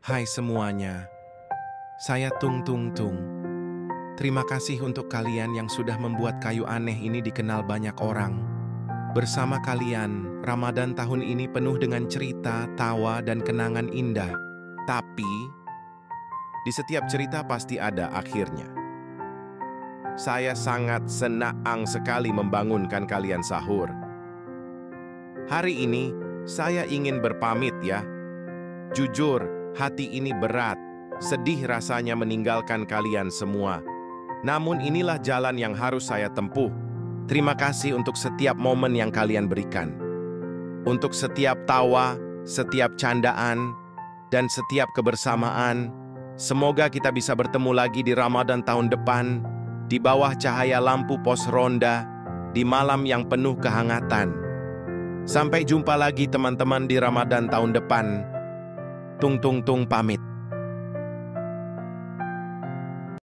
Hai semuanya, saya Tung Tung Tung. Terima kasih untuk kalian yang sudah membuat kayu aneh ini dikenal banyak orang. Bersama kalian, Ramadan tahun ini penuh dengan cerita, tawa, dan kenangan indah. Tapi, di setiap cerita pasti ada akhirnya. Saya sangat senang sekali membangunkan kalian sahur. Hari ini, saya ingin berpamit ya. Jujur, hati ini berat, sedih rasanya meninggalkan kalian semua. Namun inilah jalan yang harus saya tempuh. Terima kasih untuk setiap momen yang kalian berikan. Untuk setiap tawa, setiap candaan, dan setiap kebersamaan. Semoga kita bisa bertemu lagi di Ramadan tahun depan, di bawah cahaya lampu pos ronda, di malam yang penuh kehangatan. Sampai jumpa lagi teman-teman di Ramadan tahun depan. Tung Tung Tung pamit.